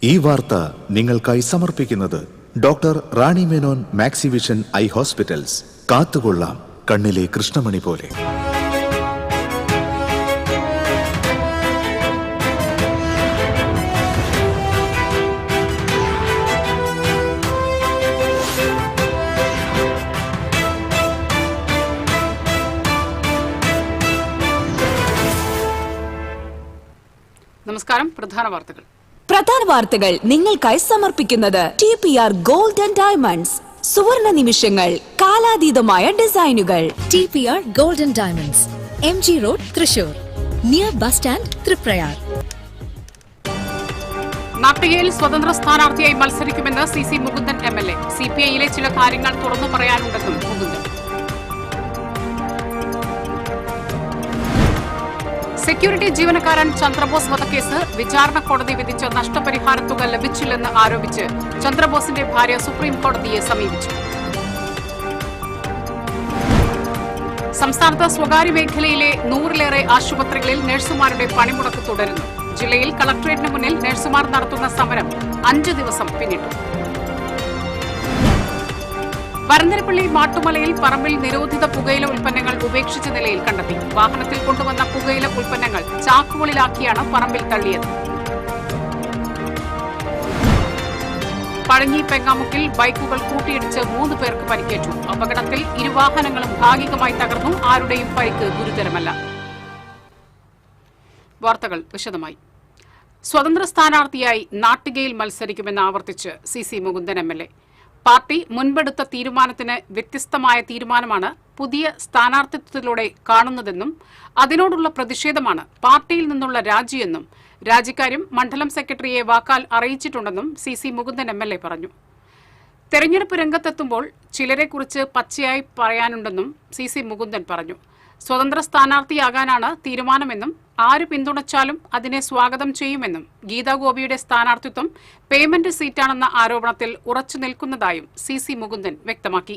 ഈ വാർത്ത നിങ്ങൾക്കായി സമർപ്പിക്കുന്നത് doctor Rani Menon Maxivision I hospitals. കാത്തുകൊള്ളാം കണ്ണിലെ കൃഷ്ണമണി പോലെ. നമസ്കാരം. പ്രധാന വാർത്തകൾ നിങ്ങൾക്കായി സമർപ്പിക്കുന്നത് TPR ഗോൾഡ് ആൻഡ് ഡയമണ്ട്സ്. സുവർണ നിമിഷങ്ങൾ, കാലാതീതമായ ഡിസൈനുകൾ. TPR gold and diamonds, MG road, Thrissur, near bus stand, Triprayar. നാട്ടികയിൽ സ്വതന്ത്ര സ്ഥാനാർത്ഥിയായി മത്സരിക്കുമെന്ന് CC മുകുന്ദൻ MLA. CPI-യിലെ ചില കാര്യങ്ങൾ തുറന്നു പറയാനുണ്ടെന്നും മുകുന്ദൻ. സെക്യൂരിറ്റി ജീവനക്കാരൻ ചന്ദ്രബോസ് വധക്കേസ് വിചാരണ കോടതി വിധിച്ച നഷ്ടപരിഹാര തുക ലഭിച്ചില്ലെന്ന് ആരോപിച്ച് ചന്ദ്രബോസിന്റെ ഭാര്യ സുപ്രീം കോടതിയെ സമീപിച്ചു. സംസ്ഥാനത്ത് സ്വകാര്യ മേഖലയിലെ 100-ലേറെ ആശുപത്രികളിൽ നഴ്സുമാരുടെ പണിമുടക്ക് തുടരുന്നു. ജില്ലയിൽ കളക്ടറേറ്റിന് മുന്നിൽ നഴ്സുമാർ നടത്തുന്ന സമരം 5 ദിവസം പിന്നിട്ടു. വരന്തരപ്പള്ളി മാട്ടുമലയിൽ പറമ്പിൽ നിരോധിത പുകയില ഉൽപ്പന്നങ്ങൾ ഉപേക്ഷിച്ച നിലയിൽ കണ്ടെത്തി. വാഹനത്തിൽ കൊണ്ടുവന്ന പുകയില ഉൽപ്പന്നങ്ങൾ ചാക്കുകളിലാക്കിയാണ് പറമ്പിൽ തള്ളിയത്. പഴഞ്ഞി പെങ്ങാമുക്കിൽ ബൈക്കുകൾ കൂട്ടിയിടിച്ച് 3 പേർക്ക് പരിക്കേറ്റു. അപകടത്തിൽ ഇരുവാഹനങ്ങളും ഭാഗികമായി തകർന്നു. ആരുടെയും പരിക്ക് ഗുരുതരമല്ല. വാർത്തകൾ വിശദമായി. സ്വതന്ത്ര സ്ഥാനാർത്ഥിയായി നാട്ടികയിൽ മത്സരിക്കുമെന്ന് ആവർത്തിച്ച് CC മുകുന്ദൻ MLA. പാർട്ടി മുൻപെടുത്ത തീരുമാനത്തിന് വ്യത്യസ്തമായ തീരുമാനമാണ് പുതിയ സ്ഥാനാർത്ഥിത്വത്തിലൂടെ കാണുന്നതെന്നും അതിനോടുള്ള പ്രതിഷേധമാണ് പാർട്ടിയിൽ നിന്നുള്ള രാജിയെന്നും രാജിക്കാര്യം മണ്ഡലം സെക്രട്ടറിയെ വാക്കാൽ അറിയിച്ചിട്ടുണ്ടെന്നും CC മുകുന്ദൻ MLA പറഞ്ഞു. തെരഞ്ഞെടുപ്പ് രംഗത്തെത്തുമ്പോൾ ചിലരെക്കുറിച്ച് പച്ചയായി പറയാനുണ്ടെന്നും CC മുകുന്ദൻ പറഞ്ഞു. സ്വതന്ത്ര സ്ഥാനാർത്ഥിയാകാനാണ് തീരുമാനമെന്നും ആര് പിന്തുണച്ചാലും അതിനെ സ്വാഗതം ചെയ്യുമെന്നും ഗീതാ ഗോപിയുടെ സ്ഥാനാർത്ഥിത്വം പേയ്മെന്റ് സീറ്റാണെന്ന ആരോപണത്തിൽ ഉറച്ചു നിൽക്കുന്നതായും CC മുകുന്ദൻ വ്യക്തമാക്കി.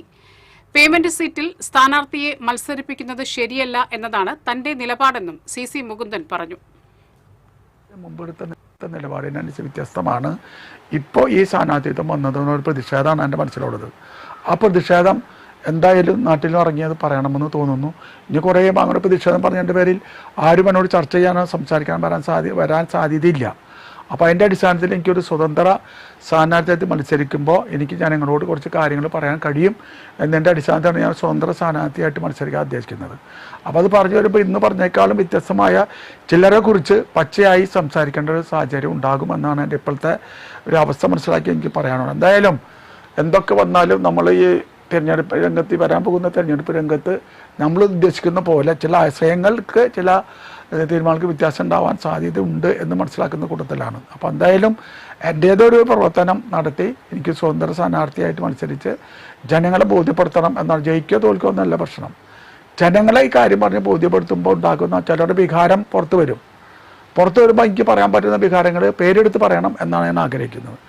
പേയ്മെന്റ് സീറ്റിൽ സ്ഥാനാർത്ഥിയെ മത്സരിപ്പിക്കുന്നത് ശരിയല്ല എന്നതാണ് തന്റെ നിലപാടെന്നും CC മുകുന്ദൻ പറഞ്ഞു. മുമ്പെടുത്ത നിലപാടിനനുസരിച്ച് വ്യത്യസ്തമാണ്. ഇപ്പോൾ ഈ സ്ഥാനാർത്ഥിത്വം വന്നതിനോട് പ്രതിഷേധമാണ് എൻ്റെ മനസ്സിലുള്ളത്. ആ പ്രതിഷേധം എന്തായാലും നാട്ടിൽ ഇറങ്ങിയത് പറയണമെന്ന് തോന്നുന്നു. ഇനി കുറേ അങ്ങനെ പ്രതിഷേധം പറഞ്ഞതിൻ്റെ പേരിൽ ആരും എന്നോട് ചർച്ച ചെയ്യാനോ സംസാരിക്കാൻ വരാൻ സാധ്യതയില്ല. അപ്പോൾ അതിൻ്റെ അടിസ്ഥാനത്തിൽ എനിക്കൊരു സ്വതന്ത്ര സ്ഥാനാർത്ഥിയായിട്ട് മത്സരിക്കുമ്പോൾ എനിക്ക് ജനങ്ങളോട് കുറച്ച് കാര്യങ്ങൾ പറയാൻ കഴിയും എന്നതിൻ്റെ അടിസ്ഥാനത്തിലാണ് ഞാൻ സ്വതന്ത്ര സ്ഥാനാർത്ഥിയായിട്ട് മത്സരിക്കാൻ ഉദ്ദേശിക്കുന്നത്. അപ്പോൾ അത് പറഞ്ഞു വരുമ്പോൾ ഇന്ന് പറഞ്ഞേക്കാളും വ്യത്യസ്തമായ ചിലരെ കുറിച്ച് പച്ചയായി സംസാരിക്കേണ്ട ഒരു സാഹചര്യം ഉണ്ടാകുമെന്നാണ് എൻ്റെ ഇപ്പോഴത്തെ ഒരു അവസ്ഥ മനസ്സിലാക്കി എനിക്ക് പറയാനുള്ളത്. എന്തായാലും എന്തൊക്കെ വന്നാലും നമ്മൾ ഈ തിരഞ്ഞെടുപ്പ് രംഗത്ത് വരാൻ പോകുന്ന തിരഞ്ഞെടുപ്പ് രംഗത്ത് നമ്മൾ ഉദ്ദേശിക്കുന്ന പോലെ ചില ആശയങ്ങൾക്ക് ചില തീരുമാനങ്ങൾക്ക് വ്യത്യാസം ഉണ്ടാവാൻ സാധ്യത ഉണ്ട് എന്ന് മനസ്സിലാക്കുന്ന കൂട്ടത്തിലാണ്. അപ്പോൾ എന്തായാലും എൻ്റേതൊരു പ്രവർത്തനം നടത്തി എനിക്ക് സ്വതന്ത്ര സ്ഥാനാർത്ഥിയായിട്ട് മത്സരിച്ച് ജനങ്ങളെ ബോധ്യപ്പെടുത്തണം എന്നാണ്. ജയിക്കോ തോൽക്കോ എന്നല്ല പ്രശ്നം. ജനങ്ങളെ ഈ കാര്യം പറഞ്ഞ് ബോധ്യപ്പെടുത്തുമ്പോൾ ഉണ്ടാക്കുന്ന ചിലരുടെ വികാരം പുറത്തു വരുമ്പോൾ എനിക്ക് പറയാൻ പറ്റുന്ന വികാരങ്ങൾ പേരെടുത്ത് പറയണം എന്നാണ് ഞാൻ ആഗ്രഹിക്കുന്നത്.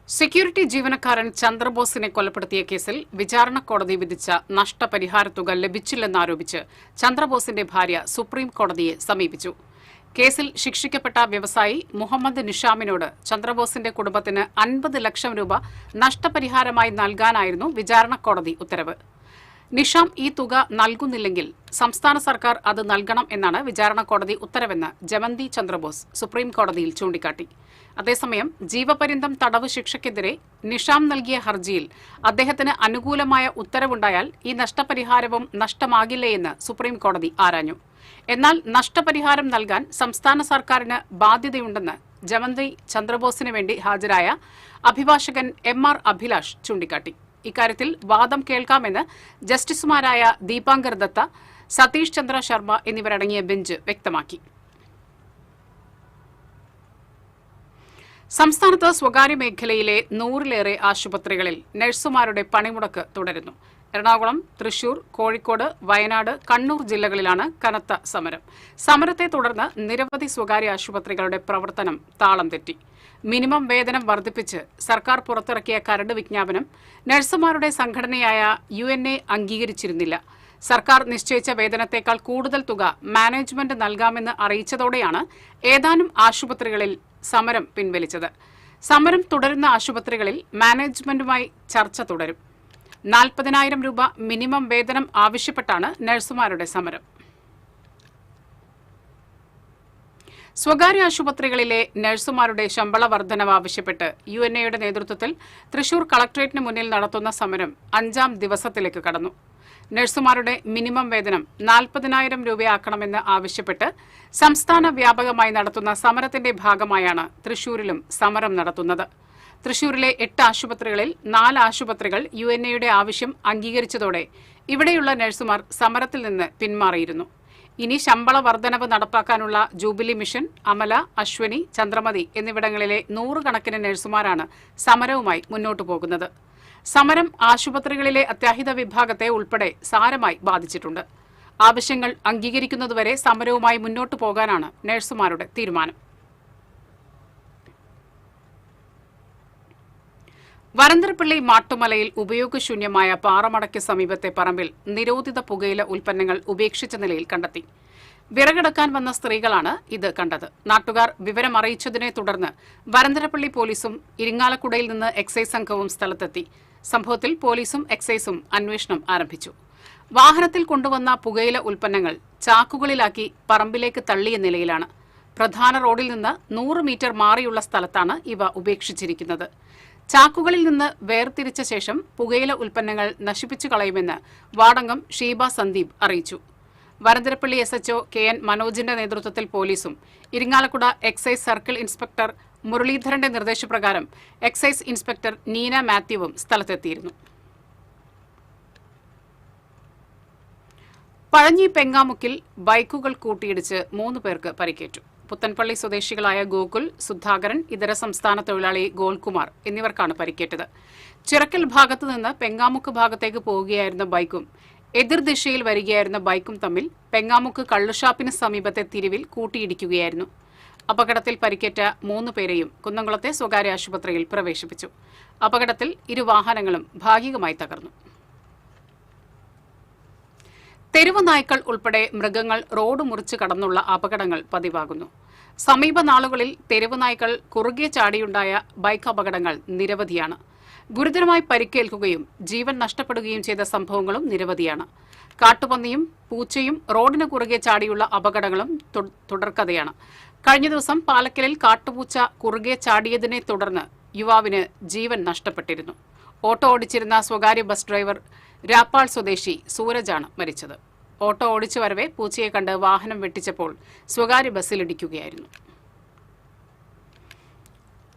സെക്യൂരിറ്റി ജീവനക്കാരൻ ചന്ദ്രബോസിനെ കൊലപ്പെടുത്തിയ കേസിൽ വിചാരണ കോടതി വിധിച്ച നഷ്ടപരിഹാര തുക ലഭിച്ചില്ലെന്നാരോപിച്ച് ചന്ദ്രബോസിന്റെ ഭാര്യ സുപ്രീം കോടതിയെ സമീപിച്ചു. കേസിൽ ശിക്ഷിക്കപ്പെട്ട വ്യവസായി മുഹമ്മദ് നിഷാമിനോട് ചന്ദ്രബോസിന്റെ കുടുംബത്തിന് 50 ലക്ഷം രൂപ നഷ്ടപരിഹാരമായി നൽകാനായിരുന്നു വിചാരണ കോടതി ഉത്തരവ്. നിഷാം ഈ തുക നൽകുന്നില്ലെങ്കിൽ സംസ്ഥാന സർക്കാർ അത് നൽകണം എന്നാണ് വിചാരണ കോടതി ഉത്തരവെന്ന് ജമന്തി ചന്ദ്രബോസ് സുപ്രീം കോടതിയിൽ ചൂണ്ടിക്കാട്ടി. അതേസമയം ജീവപര്യന്തം തടവ് ശിക്ഷയ്ക്കെതിരെ നിഷാം നൽകിയ ഹർജിയിൽ അദ്ദേഹത്തിന് അനുകൂലമായ ഉത്തരവുണ്ടായാൽ ഈ നഷ്ടപരിഹാരവും നഷ്ടമാകില്ലേയെന്ന് സുപ്രീം കോടതി ആരാഞ്ഞു. എന്നാൽ നഷ്ടപരിഹാരം നൽകാൻ സംസ്ഥാന സർക്കാരിന് ബാധ്യതയുണ്ടെന്ന് ജമന്തി ചന്ദ്രബോസിന് വേണ്ടി ഹാജരായ അഭിഭാഷകൻ MR അഭിലാഷ് ചൂണ്ടിക്കാട്ടി. ഇക്കാര്യത്തിൽ വാദം കേൾക്കാമെന്ന് ജസ്റ്റിസുമാരായ ദീപാങ്കർ ദത്ത, സതീഷ് ചന്ദ്ര ശർമ്മ എന്നിവരടങ്ങിയ ബെഞ്ച് വ്യക്തമാക്കി. സംസ്ഥാനത്ത് സ്വകാര്യ മേഖലയിലെ 100-ലേറെ ആശുപത്രികളിൽ നഴ്സുമാരുടെ പണിമുടക്ക് തുടരുന്നു. എറണാകുളം, തൃശൂർ, കോഴിക്കോട്, വയനാട്, കണ്ണൂർ ജില്ലകളിലാണ് കനത്ത സമരം. സമരത്തെ തുടർന്ന് നിരവധി സ്വകാര്യ ആശുപത്രികളുടെ പ്രവർത്തനം താളം തെറ്റി. മിനിമം വേതനം വർദ്ധിപ്പിച്ച് സർക്കാർ പുറത്തിറക്കിയ കരട് വിജ്ഞാപനം നഴ്സുമാരുടെ സംഘടനയായ UNA അംഗീകരിച്ചിരുന്നില്ല. സർക്കാർ നിശ്ചയിച്ച വേതനത്തേക്കാൾ കൂടുതൽ തുക മാനേജ്മെന്റ് നൽകാമെന്ന് അറിയിച്ചതോടെയാണ് ഏതാനും ആശുപത്രികളിൽ സമരം പിൻവലിച്ചത്. സമരം തുടരുന്ന ആശുപത്രികളിൽ മാനേജ്മെന്റുമായി ചർച്ച തുടരും. 40,000 രൂപ മിനിമം വേതനം ആവശ്യപ്പെട്ടാണ് നഴ്സുമാരുടെ സമരം. സ്വകാര്യ ആശുപത്രികളിലെ നഴ്സുമാരുടെ ശമ്പള വർധനവ് ആവശ്യപ്പെട്ട് UNA നേതൃത്വത്തിൽ തൃശൂർ കളക്ടറേറ്റിന് മുന്നിൽ നടത്തുന്ന സമരം 5ാം ദിവസത്തിലേക്ക് കടന്നു. നഴ്സുമാരുടെ മിനിമം വേതനം 40,000 രൂപയാക്കണമെന്ന് ആവശ്യപ്പെട്ട് സംസ്ഥാന വ്യാപകമായി നടത്തുന്ന സമരത്തിന്റെ ഭാഗമായാണ് തൃശൂരിലും സമരം നടത്തുന്നത്. തൃശൂരിലെ 8 ആശുപത്രികളിൽ 4 ആശുപത്രികൾ UNA ആവശ്യം അംഗീകരിച്ചതോടെ ഇവിടെയുള്ള നഴ്സുമാർ സമരത്തിൽ നിന്ന് പിന്മാറിയിരുന്നു. ഇനി ശമ്പള വർധനവ് നടപ്പാക്കാനുള്ള ജൂബിലി മിഷൻ, അമല, അശ്വനി, ചന്ദ്രമതി എന്നിവിടങ്ങളിലെ 100 കണക്കിന് നഴ്സുമാരാണ് സമരവുമായി മുന്നോട്ടു പോകുന്നത്. സമരം ആശുപത്രികളിലെ അത്യാഹിത വിഭാഗത്തെ ഉൾപ്പെടെ സാരമായി ബാധിച്ചിട്ടുണ്ട്. ആവശ്യങ്ങൾ അംഗീകരിക്കുന്നതുവരെ സമരവുമായി മുന്നോട്ടു പോകാനാണ് നഴ്സുമാരുടെ തീരുമാനം. വരന്തരപ്പള്ളി മാട്ടുമലയിൽ ഉപയോഗശൂന്യമായ പാറമടയ്ക്ക് സമീപത്തെ പറമ്പിൽ നിരോധിത പുകയില ഉൽപ്പന്നങ്ങൾ ഉപേക്ഷിച്ച നിലയിൽ കണ്ടെത്തി. വിറകെടുക്കാൻ വന്ന സ്ത്രീകളാണ് ഇത് കണ്ടത്. നാട്ടുകാർ വിവരമറിയിച്ചതിനെ തുടർന്ന് വരന്തരപ്പള്ളി പോലീസും ഇരിങ്ങാലക്കുടയിൽ നിന്ന് എക്സൈസ് സംഘവും സ്ഥലത്തെത്തി. സംഭവത്തിൽ പോലീസും എക്സൈസും അന്വേഷണം ആരംഭിച്ചു. വാഹനത്തിൽ കൊണ്ടുവന്ന പുകയില ഉൽപ്പന്നങ്ങൾ ചാക്കുകളിലാക്കി പറമ്പിലേക്ക് തള്ളിയ നിലയിലാണ്. പ്രധാന റോഡിൽ നിന്ന് 100 മീറ്റർ മാറിയുള്ള സ്ഥലത്താണ് ഇവ ഉപേക്ഷിച്ചിരിക്കുന്നത്. ചാക്കുകളിൽ നിന്ന് വേർതിരിച്ച ശേഷം പുകയില ഉൽപ്പന്നങ്ങൾ നശിപ്പിച്ചു കളയുമെന്ന് വാർഡംഗം ഷീബ സന്ദീപ് അറിയിച്ചു. വരന്തരപ്പള്ളി SHO KN മനോജിന്റെ നേതൃത്വത്തിൽ പോലീസും ഇരിങ്ങാലക്കുട എക്സൈസ് സർക്കിൾ ഇൻസ്പെക്ടർ മുരളീധരന്റെ നിർദ്ദേശപ്രകാരം എക്സൈസ് ഇൻസ്പെക്ടർ നീന മാത്യുവും സ്ഥലത്തെത്തിയിരുന്നു. പഴഞ്ഞി പെങ്ങാമുക്കിൽ ബൈക്കുകൾ കൂട്ടിയിടിച്ച് 3 പേർക്ക് പരിക്കേറ്റു. പുത്തൻപള്ളി സ്വദേശികളായ ഗോകുൽ, സുധാകരൻ, ഇതര സംസ്ഥാന തൊഴിലാളി ഗോൾകുമാർ എന്നിവർക്കാണ് പരിക്കേറ്റത്. ചിറക്കൽ ഭാഗത്തു നിന്ന് പെങ്ങാമുക്ക് ഭാഗത്തേക്ക് പോവുകയായിരുന്ന ബൈക്കും എതിർദിശയിൽ വരികയായിരുന്ന ബൈക്കും തമ്മിൽ പെങ്ങാമുക്ക് കള്ളുഷാപ്പിന് സമീപത്തെ തിരിവിൽ കൂട്ടിയിടിക്കുകയായിരുന്നു. അപകടത്തിൽ പരിക്കേറ്റ 3 പേരെയും കുന്നംകുളത്തെ സ്വകാര്യ ആശുപത്രിയിൽ പ്രവേശിപ്പിച്ചു. അപകടത്തിൽ 2 വാഹനങ്ങളും ഭാഗികമായി തകർന്നു. തെരുവ് നായ്ക്കൾ ഉൾപ്പെടെ മൃഗങ്ങൾ റോഡ് മുറിച്ച് കടന്നുള്ള അപകടങ്ങൾ പതിവാകുന്നു. സമീപ നാളുകളിൽ തെരുവ് നായ്ക്കൾ കുറുകെ ചാടിയുണ്ടായ ബൈക്ക് അപകടങ്ങൾ നിരവധിയാണ്. ഗുരുതരമായി പരിക്കേൽക്കുകയും ജീവൻ നഷ്ടപ്പെടുകയും ചെയ്ത സംഭവങ്ങളും നിരവധിയാണ്. കാട്ടുപന്നിയും പൂച്ചയും റോഡിന് കുറുകെ ചാടിയുള്ള അപകടങ്ങളും തുടർക്കഥയാണ്. കഴിഞ്ഞ ദിവസം പാലക്കലിൽ കാട്ടുപൂച്ച കുറുകെ ചാടിയതിനെ തുടർന്ന് യുവാവിന് ജീവൻ നഷ്ടപ്പെട്ടിരുന്നു. ഓട്ടോ ഓടിച്ചിരുന്ന സ്വകാര്യ ബസ് ഡ്രൈവർ രാപ്പാൾ സ്വദേശി സൂരജാണ് മരിച്ചത്. ഓട്ടോ ഓടിച്ചു വരവെ പൂച്ചയെ കണ്ട് വാഹനം വെട്ടിച്ചപ്പോൾ സ്വകാര്യ ബസ്സിലിടിക്കുകയായിരുന്നു.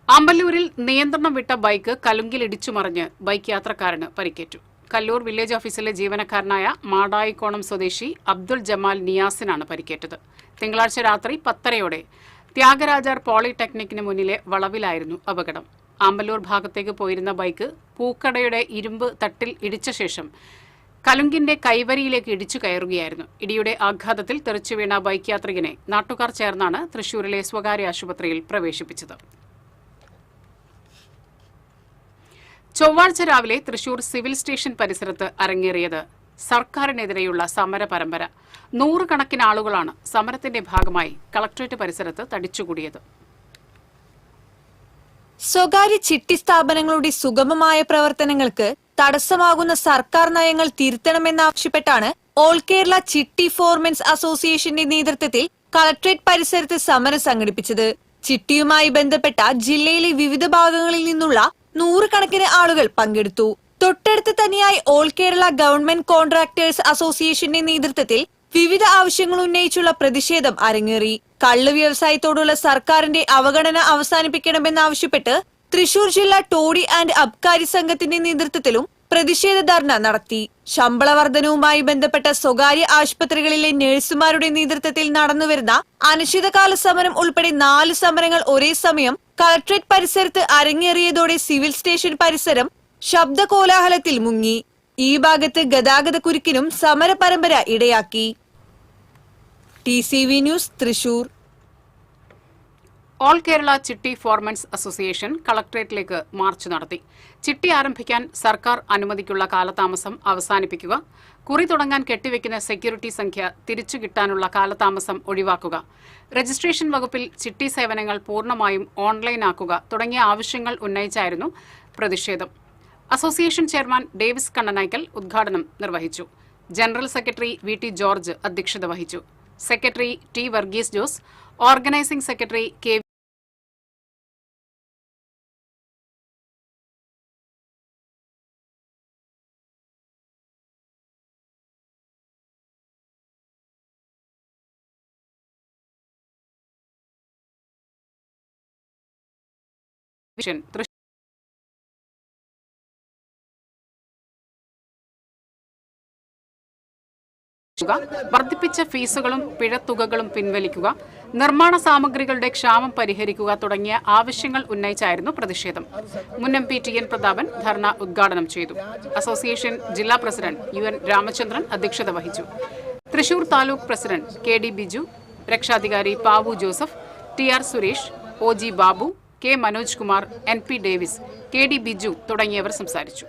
ആമ്പല്ലൂരിൽ നിയന്ത്രണം വിട്ട ബൈക്ക് കലുങ്കിൽ ഇടിച്ചു മറിഞ്ഞ് ബൈക്ക് യാത്രക്കാരന് പരിക്കേറ്റു. കല്ലൂർ വില്ലേജ് ഓഫീസിലെ ജീവനക്കാരനായ മാടായിക്കോണം സ്വദേശി അബ്ദുൾ ജമാൽ നിയാസിനാണ് പരിക്കേറ്റത്. തിങ്കളാഴ്ച രാത്രി 10:30 ത്യാഗരാജാർ പോളിടെക്നിക്കിന് മുന്നിലെ വളവിലായിരുന്നു അപകടം. ആമ്പല്ലൂർ ഭാഗത്തേക്ക് പോയിരുന്ന ബൈക്ക് പൂക്കടയുടെ ഇരുമ്പ് തട്ടിൽ ഇടിച്ച ശേഷം കലുങ്കിന്റെ കൈവരിയിലേക്ക് ഇടിച്ചു കയറുകയായിരുന്നു. ഇടിയുടെ ആഘാതത്തിൽ തെറിച്ചുവീണ ബൈക്ക് യാത്രികനെ നാട്ടുകാർ ചേർന്നാണ് തൃശൂരിലെ സ്വകാര്യ ആശുപത്രിയിൽ പ്രവേശിപ്പിച്ചത്. ചൊവ്വാഴ്ച രാവിലെ തൃശൂർ സിവിൽ സ്റ്റേഷൻ പരിസരത്ത് അരങ്ങേറിയത് സർക്കാരിനെതിരെയുള്ള സമര പരമ്പര. 100 കണക്കിന് ആളുകളാണ് സമരത്തിന്റെ ഭാഗമായി കളക്ടറേറ്റ് പരിസരത്ത് തടിച്ചുകൂടിയത്. സ്വകാര്യ ചിട്ടി സ്ഥാപനങ്ങളുടെ സുഗമമായ പ്രവർത്തനങ്ങൾക്ക് തടസ്സമാകുന്ന സർക്കാർ നയങ്ങൾ തിരുത്തണമെന്നാവശ്യപ്പെട്ടാണ് ഓൾ കേരള ചിട്ടി ഫോർമെൻസ് അസോസിയേഷന്റെ നേതൃത്വത്തിൽ കളക്ടറേറ്റ് പരിസരത്ത് സമരം സംഘടിപ്പിച്ചത്. ചിട്ടിയുമായി ബന്ധപ്പെട്ട ജില്ലയിലെ വിവിധ ഭാഗങ്ങളിൽ നിന്നുള്ള 100 കണക്കിന് ആളുകൾ പങ്കെടുത്തു. തൊട്ടടുത്ത് തന്നെയായി ഓൾ കേരള ഗവൺമെന്റ് കോൺട്രാക്ടേഴ്സ് അസോസിയേഷന്റെ നേതൃത്വത്തിൽ വിവിധ ആവശ്യങ്ങൾ ഉന്നയിച്ചുള്ള പ്രതിഷേധം അരങ്ങേറി. കള്ള് വ്യവസായത്തോടുള്ള സർക്കാരിന്റെ അവഗണന അവസാനിപ്പിക്കണമെന്നാവശ്യപ്പെട്ട് തൃശൂർ ജില്ലാ ടോഡി ആൻഡ് അബ്കാരി സംഘത്തിന്റെ നേതൃത്വത്തിലും പ്രതിഷേധ ധർണ നടത്തി. ശമ്പള വർധനവുമായി ബന്ധപ്പെട്ട സ്വകാര്യ ആശുപത്രികളിലെ നഴ്സുമാരുടെ നേതൃത്വത്തിൽ നടന്നുവരുന്ന അനിശ്ചിതകാല സമരം ഉൾപ്പെടെ 4 സമരങ്ങൾ ഒരേ സമയം കളക്ടറേറ്റ് പരിസരത്ത് അരങ്ങേറിയതോടെ സിവിൽ സ്റ്റേഷൻ പരിസരം ശബ്ദ കോലാഹലത്തിൽ മുങ്ങി. ഈ ഭാഗത്ത് ഗതാഗത കുരുക്കിനും സമര പരമ്പര ഇടയാക്കി. TCV news Thrissur. All Kerala ചിട്ടി ഫോർമൻസ് അസോസിയേഷൻ കളക്ടറേറ്റിലേക്ക് മാർച്ച് നടത്തി. ചിട്ടി ആരംഭിക്കാൻ സർക്കാർ അനുമതിക്കുള്ള കാലതാമസം അവസാനിപ്പിക്കുക, കുറി തുടങ്ങാൻ കെട്ടിവെക്കുന്ന സെക്യൂരിറ്റി സംഖ്യ തിരിച്ചു കിട്ടാനുള്ള കാലതാമസം ഒഴിവാക്കുക, രജിസ്ട്രേഷൻ വകുപ്പിൽ ചിട്ടി സേവനങ്ങൾ പൂർണ്ണമായും ഓൺലൈനാക്കുക തുടങ്ങിയ ആവശ്യങ്ങൾ ഉന്നയിച്ചായിരുന്നു പ്രതിഷേധം. അസോസിയേഷൻ ചെയർമാൻ ഡേവിസ് കണ്ണനായ്ക്കൽ ഉദ്ഘാടനം നിർവഹിച്ചു. General secretary V T George അധ്യക്ഷത വഹിച്ചു. Secretary T Varghese Jose, organising secretary K വർദ്ധിപ്പിച്ച ഫീസുകളും പിഴത്തുകകളും പിൻവലിക്കുക, നിർമ്മാണ സാമഗ്രികളുടെ ക്ഷാമം പരിഹരിക്കുക തുടങ്ങിയ ആവശ്യങ്ങൾ ഉന്നയിച്ചായിരുന്നു പ്രതിഷേധം. മുൻ M P T N Prathapan ധർണ ഉദ്ഘാടനം ചെയ്തു. അസോസിയേഷൻ ജില്ലാ പ്രസിഡന്റ് UN രാമചന്ദ്രൻ അധ്യക്ഷത വഹിച്ചു. തൃശൂർ താലൂക്ക് പ്രസിഡന്റ് KD ബിജു, രക്ഷാധികാരി Pavu Joseph, TR Suresh, OG Babu, K Manoj Kumar, NP Davis, KD Biju തുടങ്ങിയവർ സംസാരിച്ചു.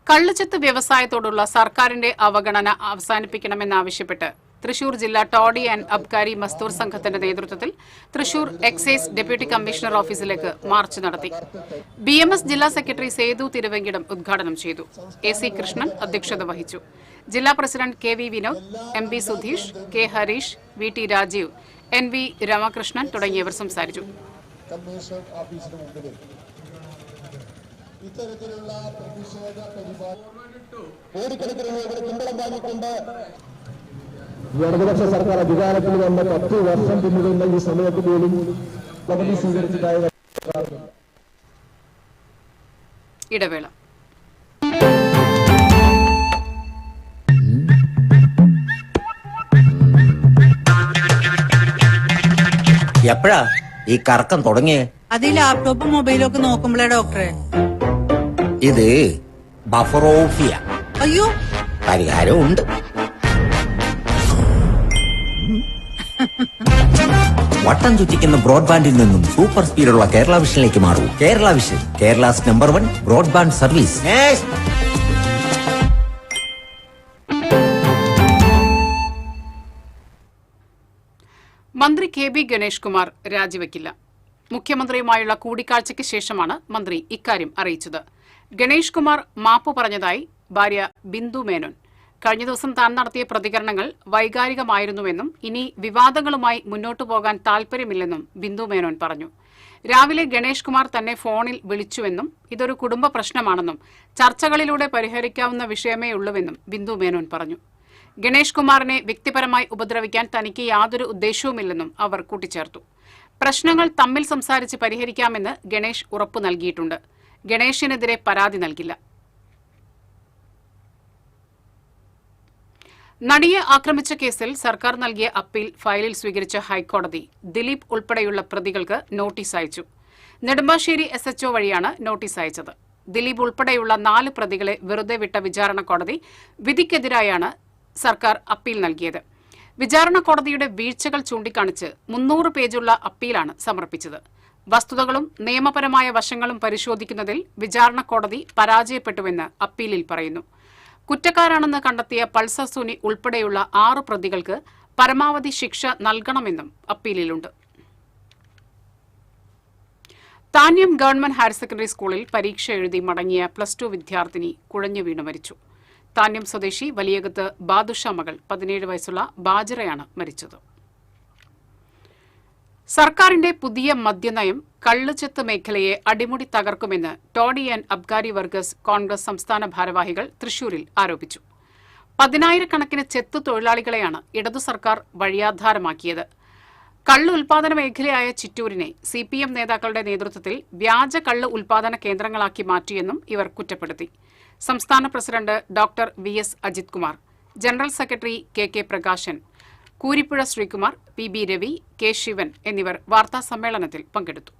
കള്ളുചെത്ത് വ്യവസായത്തോടുള്ള സർക്കാരിന്റെ അവഗണന അവസാനിപ്പിക്കണമെന്നാവശ്യപ്പെട്ട് തൃശൂർ ജില്ലാ ടോഡി ആൻഡ് അബ്കാരി മസ്ദൂർ സംഘത്തിന്റെ നേതൃത്വത്തിൽ തൃശൂർ എക്സൈസ് ഡെപ്യൂട്ടി കമ്മീഷണർ ഓഫീസിലേക്ക് മാർച്ച് നടത്തി. BMS ജില്ലാ സെക്രട്ടറി സേതു തിരുവെങ്കിടം ഉദ്ഘാടനം ചെയ്തു. AC കൃഷ്ണൻ അധ്യക്ഷത വഹിച്ചു. ജില്ലാ president KV Vinod, MB Sudheesh, K Harish, VT Rajeev, NV Ramakrishnan തുടങ്ങിയവർ സംസാരിച്ചു. ഇത്തരത്തിലുള്ള പ്രതിഷേധ പരിപാടി കോടിക്കണക്കിന് രൂപയുടെ ശമ്പളം വാങ്ങിക്കൊണ്ട് ഇടതുപക്ഷ സർക്കാർ അധികാരത്തിൽ വന്ന 10 വർഷം പിന്നിടുന്ന ഈ സമയത്ത് പോലും പദ്ധതി സ്വീകരിച്ചതായ ഇടവേള. എപ്പോഴാ ഈ കറക്കം തുടങ്ങിയേ? അത് ഈ ലാപ്ടോപ്പും മൊബൈലും ഒക്കെ നോക്കുമ്പോഴേ ഡോക്ടറെ. ഇത് ബഫറോഫിയ. അയ്യോ, പരിഹാരമുണ്ട്. വട്ടം ചുറ്റിക്കുന്ന ബ്രോഡ്ബാൻഡിൽ നിന്നും സൂപ്പർ സ്പീഡുള്ള കേരള വിഷനിലേക്ക് മാറൂ. Kerala vision, Kerala's number 1 broadband service. മന്ത്രി KB ഗണേഷ് കുമാർ രാജിവെക്കില്ല. മുഖ്യമന്ത്രിയുമായുള്ള കൂടിക്കാഴ്ചയ്ക്ക് ശേഷമാണ് മന്ത്രി ഇക്കാര്യം അറിയിച്ചത്. ഗണേഷ് കുമാർ മാപ്പ് പറഞ്ഞതായി ഭാര്യ ബിന്ദു മേനോൻ. കഴിഞ്ഞ ദിവസം താൻ നടത്തിയ പ്രതികരണങ്ങൾ വൈകാരികമായിരുന്നുവെന്നും ഇനി വിവാദങ്ങളുമായി മുന്നോട്ടു പോകാൻ താൽപര്യമില്ലെന്നും ബിന്ദു മേനോൻ പറഞ്ഞു. രാവിലെ ഗണേഷ് കുമാർ തന്നെ ഫോണിൽ വിളിച്ചുവെന്നും ഇതൊരു കുടുംബ പ്രശ്നമാണെന്നും ചർച്ചകളിലൂടെ പരിഹരിക്കാവുന്ന വിഷയമേ ഉള്ളൂവെന്നും ബിന്ദു മേനോൻ പറഞ്ഞു. ഗണേഷ് കുമാറിനെ വ്യക്തിപരമായി ഉപദ്രവിക്കാൻ തനിക്ക് യാതൊരു ഉദ്ദേശവുമില്ലെന്നും അവർ കൂട്ടിച്ചേർത്തു. പ്രശ്നങ്ങൾ തമ്മിൽ സംസാരിച്ച് പരിഹരിക്കാമെന്ന് ഗണേഷ് ഉറപ്പു നൽകിയിട്ടുണ്ട്. ഗണേഷിനെതിരെ പരാതി നൽകില്ല. നടിയെ ആക്രമിച്ച കേസിൽ സർക്കാർ നൽകിയ അപ്പീൽ ഫയലിൽ സ്വീകരിച്ച ഹൈക്കോടതി ദിലീപ് ഉൾപ്പെടെയുള്ള പ്രതികൾക്ക് നോട്ടീസ് അയച്ചു. നെടുമ്പാശ്ശേരി SHO വഴിയാണ് നോട്ടീസ് അയച്ചത്. ദിലീപ് ഉൾപ്പെടെയുള്ള 4 പ്രതികളെ വെറുതെ വിട്ട വിചാരണ കോടതി വിധിക്കെതിരായാണ് സർക്കാർ അപ്പീൽ നൽകിയത്. വിചാരണ കോടതിയുടെ വീഴ്ചകൾ ചൂണ്ടിക്കാണിച്ച് 300 പേജുള്ള അപ്പീലാണ് സമർപ്പിച്ചത്. വസ്തുതകളും നിയമപരമായ വശങ്ങളും പരിശോധിക്കുന്നതിൽ വിചാരണ കോടതി പരാജയപ്പെട്ടുവെന്ന് അപ്പീലിൽ പറയുന്നു. കുറ്റക്കാരാണെന്ന് കണ്ടെത്തിയ പൾസർ സുനി ഉൾപ്പെടെയുള്ള 6 പ്രതികൾക്ക് പരമാവധി ശിക്ഷ നൽകണമെന്നും അപ്പീലിലുണ്ട്. താന്യം ഗവൺമെന്റ് ഹയർ സെക്കൻഡറി സ്കൂളിൽ പരീക്ഷ എഴുതി മടങ്ങിയ +2 വിദ്യാർത്ഥിനി കുഴഞ്ഞു വീണ് മരിച്ചു. താന്യം സ്വദേശി വലിയകത്ത് ബാദുഷ മകൾ 17 വയസ്സുള്ള ബാജറയാണ് മരിച്ചത്. സർക്കാരിന്റെ പുതിയ മദ്യനയം കള്ളുചെത്ത് മേഖലയെ അടിമുടി തകർക്കുമെന്ന് ടോഡി ആൻഡ് അബ്കാരി വർക്കേഴ്സ് കോൺഗ്രസ് സംസ്ഥാന ഭാരവാഹികൾ തൃശൂരിൽ ആരോപിച്ചു. 10,000-കണക്കിന് ചെത്തു തൊഴിലാളികളെയാണ് ഇടതു സർക്കാർ വഴിയാധാരമാക്കിയത്. കള്ള് ഉൽപാദന മേഖലയായ ചിറ്റൂരിനെ CPM നേതാക്കളുടെ നേതൃത്വത്തിൽ വ്യാജ കള്ള് ഉൽപാദന കേന്ദ്രങ്ങളാക്കി മാറ്റിയെന്നും ഇവർ കുറ്റപ്പെടുത്തി. സംസ്ഥാന president doctor VS Ajith Kumar, general secretary KK Prakashan, Kooripuzha Sreekumar, PB Ravi, K Sivan എന്നിവർ വാർത്താസമ്മേളനത്തിൽ പങ്കെടുത്തു.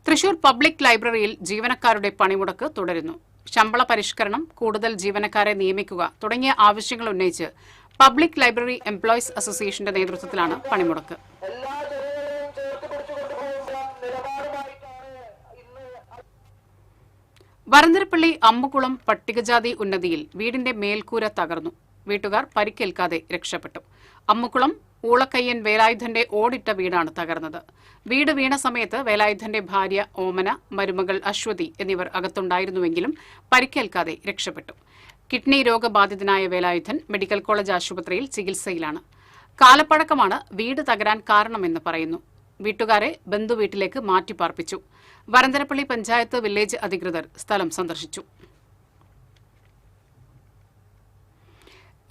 തൃശൂർ പബ്ലിക് ലൈബ്രറിയിൽ ജീവനക്കാരുടെ പണിമുടക്ക് തുടരുന്നു. ശമ്പള പരിഷ്കരണം, കൂടുതൽ ജീവനക്കാരെ നിയമിക്കുക തുടങ്ങിയ ആവശ്യങ്ങൾ ഉന്നയിച്ച് പബ്ലിക് ലൈബ്രറി എംപ്ലോയീസ് അസോസിയേഷന്റെ നേതൃത്വത്തിലാണ് പണിമുടക്ക്. വരന്തരപ്പള്ളി അമ്മുകുളം പട്ടികജാതി ഉന്നതിയിൽ വീടിന്റെ മേൽക്കൂര തകർന്നു. വീട്ടുകാർ പരിക്കേൽക്കാതെ രക്ഷപ്പെട്ടു. അമ്മുകുളം ഊളക്കയ്യൻ വേലായുധന്റെ ഓടിട്ട വീടാണ് തകർന്നത്. വീട് വീണ സമയത്ത് വേലായുധന്റെ ഭാര്യ ഓമന, മരുമകൾ അശ്വതി എന്നിവർ അകത്തുണ്ടായിരുന്നുവെങ്കിലും പരിക്കേൽക്കാതെ രക്ഷപ്പെട്ടു. കിഡ്നി രോഗബാധിതനായ വേലായുധൻ മെഡിക്കൽ കോളേജ് ആശുപത്രിയിൽ ചികിത്സയിലാണ്. കാലപ്പഴക്കമാണ് വീട് തകരാൻ കാരണമെന്ന് പറയുന്നു. വീട്ടുകാരെ ബന്ധുവീട്ടിലേക്ക് മാറ്റിപ്പാർപ്പിച്ചു. വരന്തരപ്പള്ളി പഞ്ചായത്ത് വില്ലേജ് അധികൃതർ സ്ഥലം സന്ദർശിച്ചു.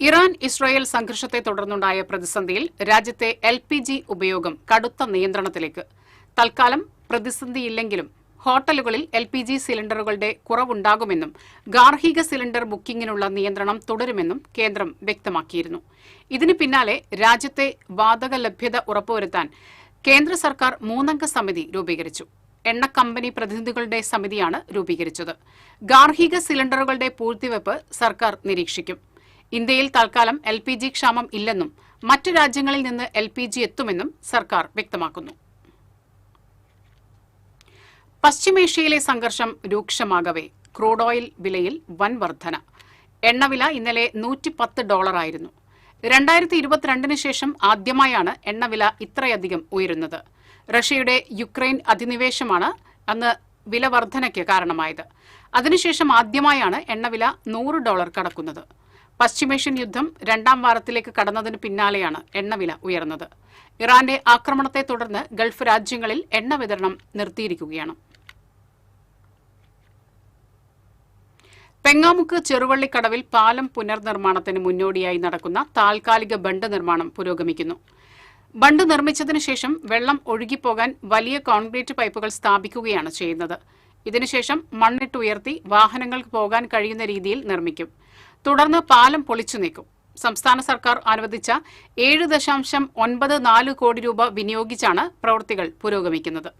ഇറാൻ ഇസ്രായേൽ സംഘർഷത്തെ തുടർന്നുണ്ടായ പ്രതിസന്ധിയിൽ രാജ്യത്തെ LPG ഉപയോഗം കടുത്ത നിയന്ത്രണത്തിലേക്ക്. തൽക്കാലം പ്രതിസന്ധിയില്ലെങ്കിലും ഹോട്ടലുകളിൽ LPG സിലിണ്ടറുകളുടെ കുറവുണ്ടാകുമെന്നും ഗാർഹിക സിലിണ്ടർ ബുക്കിംഗിനുള്ള നിയന്ത്രണം തുടരുമെന്നും കേന്ദ്രം വ്യക്തമാക്കിയിരുന്നു. ഇതിന് പിന്നാലെ രാജ്യത്തെ വാതക ലഭ്യത ഉറപ്പുവരുത്താൻ കേന്ദ്ര സർക്കാർ 3-അംഗ സമിതി രൂപീകരിച്ചു. എണ്ണ കമ്പനി പ്രതിനിധികളുടെ സമിതിയാണ് രൂപീകരിച്ചത്. ഗാർഹിക സിലിണ്ടറുകളുടെ പൂഴ്ത്തിവെപ്പ് സർക്കാർ നിരീക്ഷിക്കും. ഇന്ത്യയിൽ തൽക്കാലം LPG ക്ഷാമം ഇല്ലെന്നും മറ്റ് രാജ്യങ്ങളിൽ നിന്ന് LPG എത്തുമെന്നും സർക്കാർ വ്യക്തമാക്കുന്നു. പശ്ചിമേഷ്യയിലെ സംഘർഷം രൂക്ഷമാകവേ ക്രൂഡ് ഓയിൽ വിലയിൽ വൻ വർധന. എണ്ണവില ഇന്നലെ $110 ആയിരുന്നു. 2022 ശേഷം ആദ്യമായാണ് എണ്ണവില ഇത്രയധികം ഉയരുന്നത്. റഷ്യയുടെ യുക്രൈൻ അധിനിവേശമാണ് അന്ന് വില വർധനയ്ക്ക് കാരണമായത്. അതിനുശേഷം ആദ്യമായാണ് എണ്ണവില $100 കടക്കുന്നത്. പശ്ചിമേഷ്യൻ യുദ്ധം 2ാം വാരത്തിലേക്ക് കടന്നതിന് പിന്നാലെയാണ് എണ്ണവില ഉയർന്നത്. ഇറാന്റെ ആക്രമണത്തെ തുടർന്ന് ഗൾഫ് രാജ്യങ്ങളിൽ എണ്ണ വിതരണം നിർത്തിയിരിക്കുകയാണ്. പെങ്ങാമുക്ക് ചെറുവള്ളിക്കടവിൽ പാലം പുനർനിർമ്മാണത്തിന് മുന്നോടിയായി നടക്കുന്ന താൽക്കാലിക ബണ്ട് നിർമ്മാണം പുരോഗമിക്കുന്നു. ബണ്ട് നിർമ്മിച്ചതിനു ശേഷം വെള്ളം ഒഴുകിപ്പോകാൻ വലിയ കോൺക്രീറ്റ് പൈപ്പുകൾ സ്ഥാപിക്കുകയാണ് ചെയ്യുന്നത്. ഇതിനുശേഷം മണ്ണിട്ടുയർത്തി വാഹനങ്ങൾക്ക് പോകാൻ കഴിയുന്ന രീതിയിൽ നിർമ്മിക്കും. തുടർന്ന് പാലം പൊളിച്ചു നീക്കും. സംസ്ഥാന സർക്കാർ അനുവദിച്ച 7.94 കോടി രൂപ വിനിയോഗിച്ചാണ് പ്രവൃത്തികൾ പുരോഗമിക്കുന്നത്.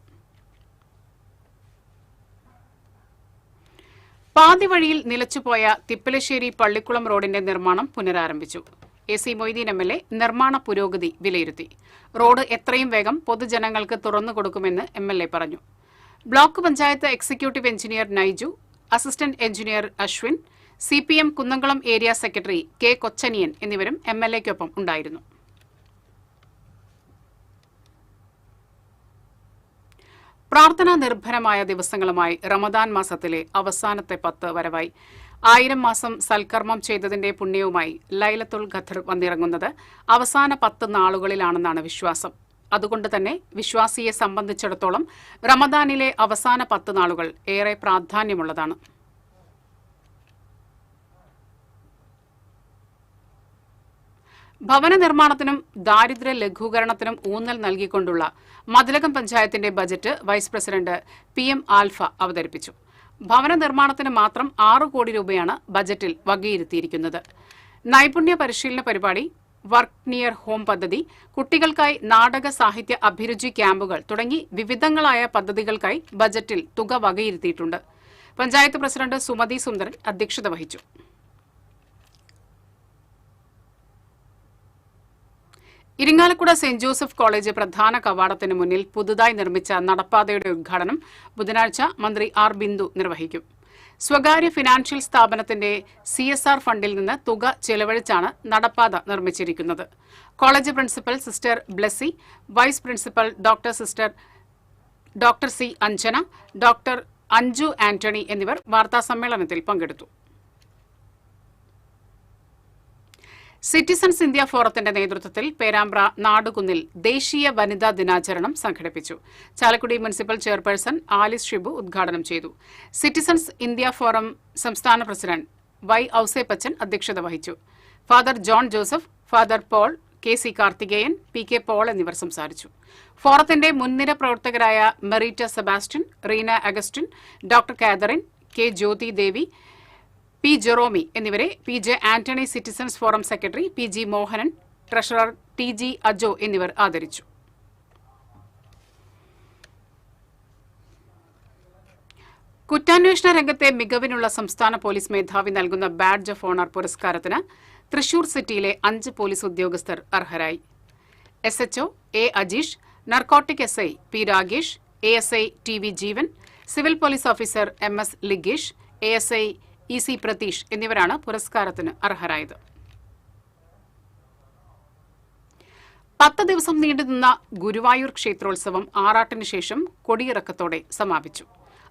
പാതിവഴിയിൽ നിലച്ചുപോയ തിപ്പലശ്ശേരി പള്ളിക്കുളം റോഡിന്റെ നിർമ്മാണം പുനരാരംഭിച്ചു. AC മൊയ്തീൻ MLA നിർമ്മാണ പുരോഗതി വിലയിരുത്തി. റോഡ് എത്രയും വേഗം പൊതുജനങ്ങൾക്ക് തുറന്നുകൊടുക്കുമെന്ന് MLA പറഞ്ഞു. Block panchayat executive engineer Naiju, assistant engineer Ashwin, CPM Kunnamkulam area secretary K. Kochaniyan എന്നിവരും MLAയ്ക്കൊപ്പം ഉണ്ടായിരുന്നു. പ്രാർത്ഥനാ നിർഭരമായ ദിവസങ്ങളുമായി റമദാൻ മാസത്തിലെ അവസാനത്തെ 10 വരവായി. 1000 മാസം സൽക്കർമ്മം ചെയ്തതിന്റെ പുണ്യവുമായി ലൈലത്തുൽ ഖദ്ർ വന്നിറങ്ങുന്നത് അവസാന 10 നാളുകളിലാണെന്നാണ് വിശ്വാസം. അതുകൊണ്ട് തന്നെ വിശ്വാസിയെ സംബന്ധിച്ചിടത്തോളം റമദാനിലെ അവസാന 10 നാളുകൾ ഏറെ പ്രാധാന്യമുള്ളതാണ്. ഭവന നിർമ്മാണത്തിനും ദാരിദ്ര്യ ലഘൂകരണത്തിനും ഊന്നൽ നൽകിക്കൊണ്ടുള്ള മതിലകം പഞ്ചായത്തിന്റെ budget vice president PM Alpha അവതരിപ്പിച്ചു. ഭവന നിർമ്മാണത്തിന് മാത്രം 6 കോടി രൂപയാണ് ബജറ്റിൽ വകയിരുത്തിയിരിക്കുന്നത്. നൈപുണ്യ പരിശീലന പരിപാടി, വർക്ക് നിയർ ഹോം പദ്ധതി, കുട്ടികൾക്കായി നാടക സാഹിത്യ അഭിരുചി ക്യാമ്പുകൾ തുടങ്ങി വിവിധങ്ങളായ പദ്ധതികൾക്കായി ബജറ്റിൽ തുക വകയിരുത്തിയിട്ടുണ്ട്. പഞ്ചായത്ത് പ്രസിഡന്റ് സുമതി സുന്ദരൻ അധ്യക്ഷത വഹിച്ചു. ഇരിങ്ങാലക്കുട സെന്റ് ജോസഫ് കോളേജ് പ്രധാന കവാടത്തിന് മുന്നിൽ പുതുതായി നിർമ്മിച്ച നടപ്പാതയുടെ ഉദ്ഘാടനം ബുധനാഴ്ച മന്ത്രി R. ബിന്ദു നിർവഹിക്കും. സ്വകാര്യ ഫിനാൻഷ്യൽ സ്ഥാപനത്തിന്റെ CSR ഫണ്ടിൽ നിന്ന് തുക ചെലവഴിച്ചാണ് നടപ്പാത നിർമ്മിച്ചിരിക്കുന്നത്. College principal sister Blessy, vice principal doctor C. Anjana, doctor Anju Antony എന്നിവർ വാർത്താസമ്മേളനത്തിൽ പങ്കെടുത്തു. സിറ്റിസൺസ് ഇന്ത്യ ഫോറത്തിന്റെ നേതൃത്വത്തിൽ പേരാമ്പ്ര നാടുകുന്നിൽ ദേശീയ വനിതാ ദിനാചരണം സംഘടിപ്പിച്ചു. Chalakudy municipal chairperson Alice Shibu ഉദ്ഘാടനം ചെയ്തു. സിറ്റിസൺസ് ഇന്ത്യ ഫോറം സംസ്ഥാന പ്രസിഡന്റ് Y. ഔസേപ്പച്ചൻ അധ്യക്ഷത വഹിച്ചു. Father John Joseph, father Paul, KC Karthikeyan, PK Paul എന്നിവർ സംസാരിച്ചു. ഫോറത്തിന്റെ മുൻനിര പ്രവർത്തകരായ Merita Sebastian, Reena Augustine, doctor Catherine, K. Jyothi Devi, P. Jeromy എന്നിവരെ PJ Antony citizens forum secretary PG Mohanan, treasurer TG Ajo എന്നിവർ ആദരിച്ചു. കുറ്റാന്വേഷണ രംഗത്തെ മികവിനുള്ള സംസ്ഥാന പോലീസ് മേധാവി നൽകുന്ന ബാഡ്ജ് ഓഫ് ഓണർ പുരസ്കാരത്തിന് തൃശൂർ സിറ്റിയിലെ 5 പോലീസ് ഉദ്യോഗസ്ഥർ അർഹരായി. SHO A. Ajeesh, narcotic SI P. Ragesh, ASI TV Jeevan, civil police officer MS Ligesh, ASI EC Pratheesh എന്നിവരാണ് പുരസ്കാരത്തിന് അർഹരായത്. 10 ദിവസം നീണ്ടുനിന്ന ഗുരുവായൂർ ക്ഷേത്രോത്സവം ആറാട്ടിന് ശേഷം കൊടിയിറക്കത്തോടെ സമാപിച്ചു.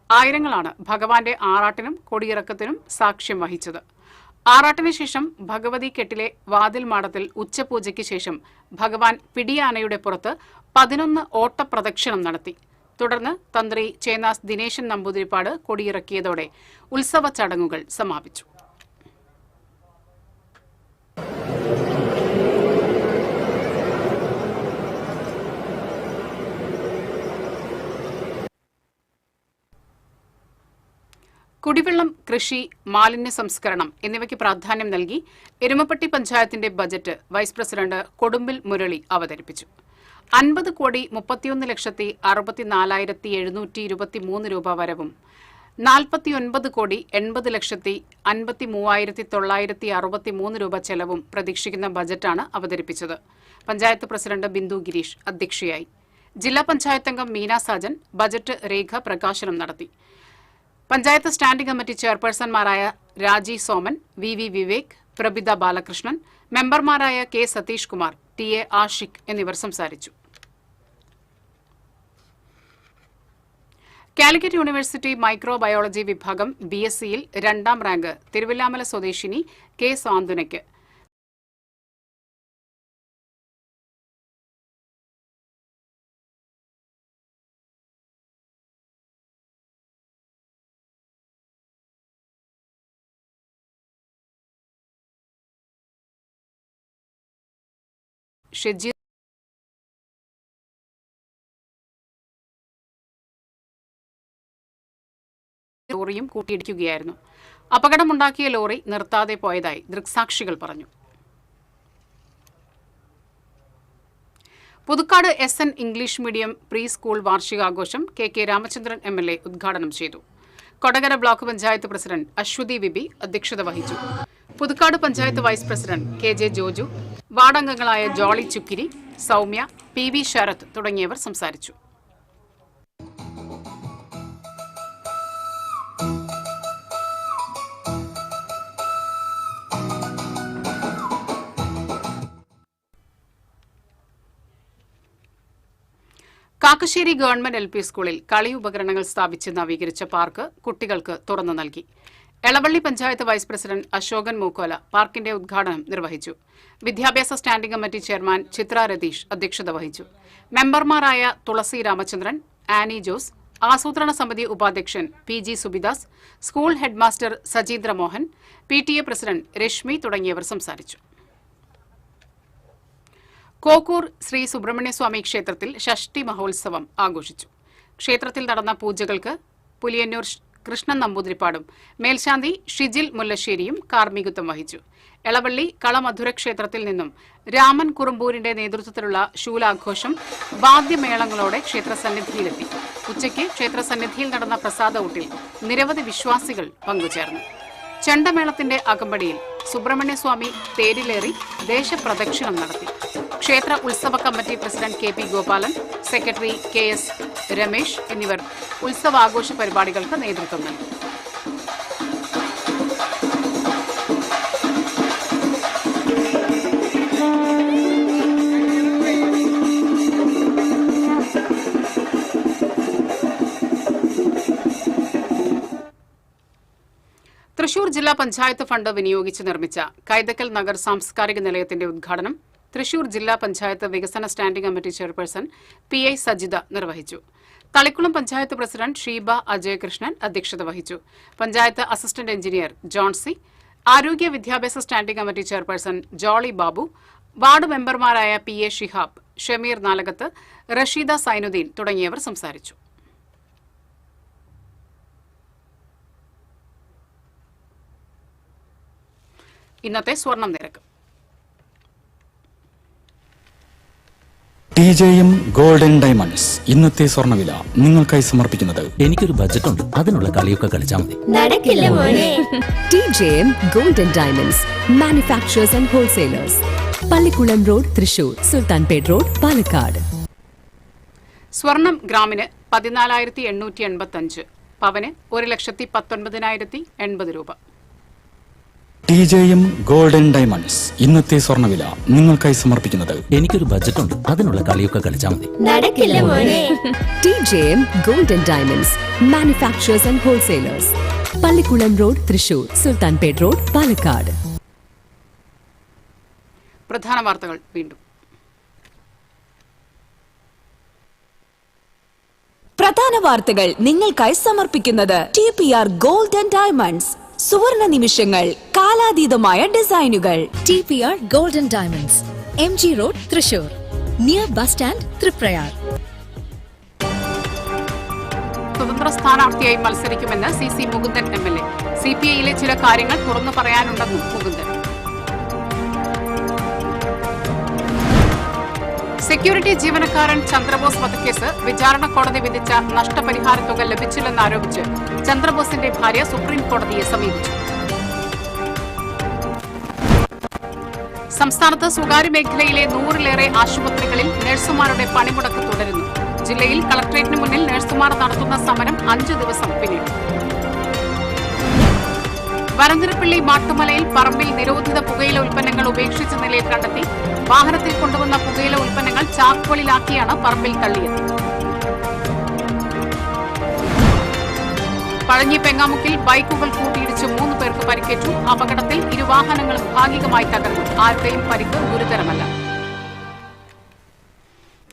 ആയിരങ്ങളാണ് ഭഗവാന്റെ ആറാട്ടിനും കൊടിയിറക്കത്തിനും സാക്ഷ്യം വഹിച്ചത്. ആറാട്ടിന് ശേഷം ഭഗവതി കെട്ടിലെ വാതിൽ മാടത്തിൽ ഉച്ചപൂജയ്ക്ക് ശേഷം ഭഗവാൻ പിടിയാനയുടെ പുറത്ത് 11 ഓട്ടപ്രദക്ഷിണം നടത്തി. തുടർന്ന് തന്ത്രി ചേന്നാസ് ദിനേശൻ നമ്പൂതിരിപ്പാട് കൊടിയിറക്കിയതോടെ ഉത്സവ ചടങ്ങുകൾ സമാപിച്ചു. കുടിവെള്ളം, കൃഷി, മാലിന്യ സംസ്കരണം എന്നിവയ്ക്ക് പ്രാധാന്യം നൽകി എരുമപ്പെട്ടി പഞ്ചായത്തിന്റെ ബജറ്റ് വൈസ് പ്രസിഡന്റ് കൊടുമ്പിൽ മുരളി അവതരിപ്പിച്ചു. 50,61,64,723 രൂപ വരവും 49,80,80,53,963 രൂപ ചെലവും പ്രതീക്ഷിക്കുന്ന ബജറ്റാണ് അവതരിപ്പിച്ചത്. പഞ്ചായത്ത് പ്രസിഡന്റ് ബിന്ദു ഗിരീഷ് അധ്യക്ഷയായി. ജില്ലാ പഞ്ചായത്ത് അംഗം മീന സാജൻ ബജറ്റ് രേഖ പ്രകാശനം നടത്തി. പഞ്ചായത്ത് സ്റ്റാൻഡിംഗ് കമ്മിറ്റി ചെയർപേഴ്സൺമാരായ രാജി സോമൻ, VV വിവേക്, പ്രബിത ബാലകൃഷ്ണൻ, മെമ്പർമാരായ K. സതീഷ് കുമാർ, TA ആഷിഖ് എന്നിവർ സംസാരിച്ചു. കാലിക്കറ്റ് യൂണിവേഴ്സിറ്റി മൈക്രോബയോളജി വിഭാഗം BScയിൽ 2ാം റാങ്ക് തിരുവില്ലാമല സ്വദേശിനി K. സാന്ത്വനയ്ക്ക്. ഷെജീർ ലോറിയും കൂട്ടിയിടിക്കുകയായിരുന്നു. അപകടമുണ്ടാക്കിയ ലോറി നിർത്താതെ പോയതായി ദൃക്സാക്ഷികൾ പറഞ്ഞു. Puthukkad SN English medium pre school വാർഷികാഘോഷം KK രാമചന്ദ്രൻ MLA ഉദ്ഘാടനം ചെയ്തു. Kodakara block panchayat president Aswathy VB അധ്യക്ഷത വഹിച്ചു. Puthukkad panchayat vice president KJ Joju, വാർഡംഗങ്ങളായ ജോളി ചുക്കിരി, സൗമ്യ, PV ശരത് തുടങ്ങിയവർ സംസാരിച്ചു. കാക്കശ്ശേരി ഗവൺമെന്റ് LP സ്കൂളിൽ കളി ഉപകരണങ്ങൾ സ്ഥാപിച്ച് നവീകരിച്ച പാർക്ക് കുട്ടികൾക്ക് തുറന്നു നൽകി. എളവള്ളി പഞ്ചായത്ത് വൈസ് പ്രസിഡന്റ് അശോകൻ മൂക്കോല പാർക്കിന്റെ ഉദ്ഘാടനം നിർവഹിച്ചു. വിദ്യാഭ്യാസ സ്റ്റാൻഡിംഗ് കമ്മിറ്റി ചെയർമാൻ ചിത്ര രതീഷ് അധ്യക്ഷത വഹിച്ചു. മെമ്പർമാരായ തുളസി രാമചന്ദ്രൻ, ആനി ജോസ്, ആസൂത്രണ സമിതി ഉപാധ്യക്ഷൻ PG Subidas, school headmaster Sajeendra Mohan, PTA പ്രസിഡന്റ് രശ്മി തുടങ്ങിയവർ സംസാരിച്ചു. കോക്കൂർ ശ്രീ സുബ്രഹ്മണ്യസ്വാമി ക്ഷേത്രത്തിൽ ഷഷ്ടി മഹോത്സവം ആഘോഷിച്ചു. ക്ഷേത്രത്തിൽ നടന്ന പൂജകൾക്ക് പുലിയന്നൂർ കൃഷ്ണൻ നമ്പൂതിരിപ്പാടും മേൽശാന്തി ഷിജിൽ മുല്ലശ്ശേരിയും കാർമ്മികത്വം വഹിച്ചു. എളവള്ളി കളമധുര ക്ഷേത്രത്തിൽ നിന്നും രാമൻ കുറുമ്പൂരിന്റെ നേതൃത്വത്തിലുള്ള ശൂലാഘോഷം വാദ്യമേളങ്ങളോടെ ക്ഷേത്രസന്നിധിയിലെത്തി. ഉച്ചയ്ക്ക് ക്ഷേത്രസന്നിധിയിൽ നടന്ന പ്രസാദ ഊട്ടിൽ നിരവധി വിശ്വാസികൾ പങ്കുചേർന്നു. ചെണ്ടമേളത്തിന്റെ അകമ്പടിയിൽ സുബ്രഹ്മണ്യസ്വാമി തേരിലേറി ദേശപ്രദക്ഷിണം നടത്തി. ക്ഷേത്ര ഉത്സവ committee president KP Gopalan, secretary KS Ramesh എന്നിവർ ഉത്സവാഘോഷ പരിപാടികൾക്ക് നേതൃത്വം നൽകി. തൃശൂർ ജില്ലാ പഞ്ചായത്ത് ഫണ്ട് വിനിയോഗിച്ച് നിർമ്മിച്ച കൈതക്കൽ നഗർ സാംസ്കാരിക നിലയത്തിന്റെ ഉദ്ഘാടനം തൃശൂർ ജില്ലാ പഞ്ചായത്ത് വികസന standing committee chairperson PI Sajitha നിർവഹിച്ചു. തളിക്കുളം പഞ്ചായത്ത് പ്രസിഡന്റ് ഷീബ അജയകൃഷ്ണൻ അധ്യക്ഷത വഹിച്ചു. പഞ്ചായത്ത് അസിസ്റ്റന്റ് എഞ്ചിനീയർ ജോൺസി, ആരോഗ്യ വിദ്യാഭ്യാസ standing committee chairperson Jolly Babu, ward മെമ്പർമാരായ PA ഷിഹാബ്, ഷമീർ നാലകത്ത്, റഷീദ സൈനുദ്ദീൻ തുടങ്ങിയവർ സംസാരിച്ചു. ഇന്നത്തെ സ്വർണം നിരക്ക്. TJM ഗോൾഡൻ ഡയമണ്ട്സ് ഇന്നത്തെ സ്വർണ്ണവില നിങ്ങൾക്കായി സമർപ്പിക്കുന്നത് എനിക്കൊരു ബഡ്ജറ്റ് ഉണ്ട്, അതിനുള്ള കളിയൊക്കെ കളിച്ചാൽ മതി. നടക്കില്ല മോനെ. TJM Golden Diamonds, Manufacturers and Wholesalers. Pallikulam road, Thrissur. Sultanpet road, Palakkad. സ്വർണം ഗ്രാമിന് 14,885, പവന് 1,19,080 രൂപ. TJM ഗോൾഡൻ ഡയമണ്ട്സ് ഇന്നത്തെ സ്വർണ്ണവില നിങ്ങൾക്കായി സമർപ്പിക്കുന്നത് എനിക്കൊരു ബഡ്ജറ്റ് ഉണ്ട്, അതിനുള്ള കളിയൊക്കെ കളിച്ചാൽ മതി. നടക്കില്ല മോനെ. TJM Golden Diamonds, Manufacturers and Wholesalers. Pallikulam road, Thrissur. Sultanpet road, Palakkad. പ്രധാന വാർത്തകൾ വീണ്ടും. പ്രധാന വാർത്തകൾ നിങ്ങൾക്കായി സമർപ്പിക്കുന്നത് TPR ഗോൾഡൻ ഡയമണ്ട്സ്. സുവർണ നിമിഷങ്ങൾ, കാലാതീതമായ ഡിസൈനുകൾ. TPR Golden Diamonds, MG Road, Thrissur. Near Bus Stand, Triprayar. സ്വതന്ത്ര സ്ഥാനാർത്ഥിയായി മത്സരിക്കുമെന്ന് CC മുകുന്ദൻ MLA. CPI-യിലെ ചില കാര്യങ്ങൾ തുറന്നു പറയാനുണ്ടെന്നും മുകുന്ദൻ. സെക്യൂരിറ്റി ജീവനക്കാരൻ ചന്ദ്രബോസ് വധക്കേസ് വിചാരണ കോടതി വിധിച്ച നഷ്ടപരിഹാര തുക ലഭിച്ചില്ലെന്നാരോപിച്ച് ചന്ദ്രബോസിന്റെ ഭാര്യ സുപ്രീം കോടതിയെ സമീപിച്ചു. സംസ്ഥാനത്ത് സ്വകാര്യ മേഖലയിലെ 100-ലേറെ ആശുപത്രികളിൽ നഴ്സുമാരുടെ പണിമുടക്ക് തുടരുന്നു. ജില്ലയിൽ കളക്ടറേറ്റിന് മുന്നിൽ നഴ്സുമാർ നടത്തുന്ന സമരം 5 ദിവസം പിന്നിട്ടു. വരന്തരപ്പള്ളി മാട്ടുമലയിൽ പറമ്പിൽ നിരോധിത പുകയില ഉൽപ്പന്നങ്ങൾ ഉപേക്ഷിച്ച നിലയിൽ കണ്ടെത്തി. വാഹനത്തിൽ കൊണ്ടുവന്ന പുകയില ഉൽപ്പന്നങ്ങൾ ചാക്കുകളിലാക്കിയാണ് പറമ്പിൽ തള്ളിയത്. പഴഞ്ഞി പെങ്ങാമുക്കിൽ ബൈക്കുകൾ കൂട്ടിയിടിച്ച് 3 പേർക്ക് പരിക്കേറ്റു. അപകടത്തിൽ ഇരുവാഹനങ്ങളും ഭാഗികമായി തകർന്നു. ആരുടെയും പരിക്ക് ഗുരുതരമല്ല.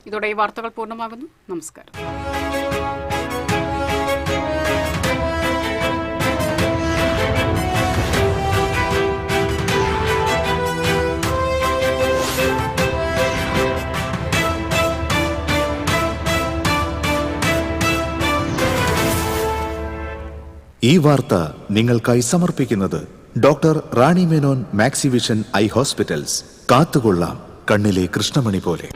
ഇതോടെ ഈ വാർത്തകൾ പൂർണ്ണമാകുന്നു. നമസ്കാരം. ഈ വാർത്ത നിങ്ങൾക്കായി സമർപ്പിക്കുന്നത് doctor Rani Menon Maxivision I hospitals. കാത്തുകൊള്ളാം കണ്ണിലെ കൃഷ്ണമണി പോലെ.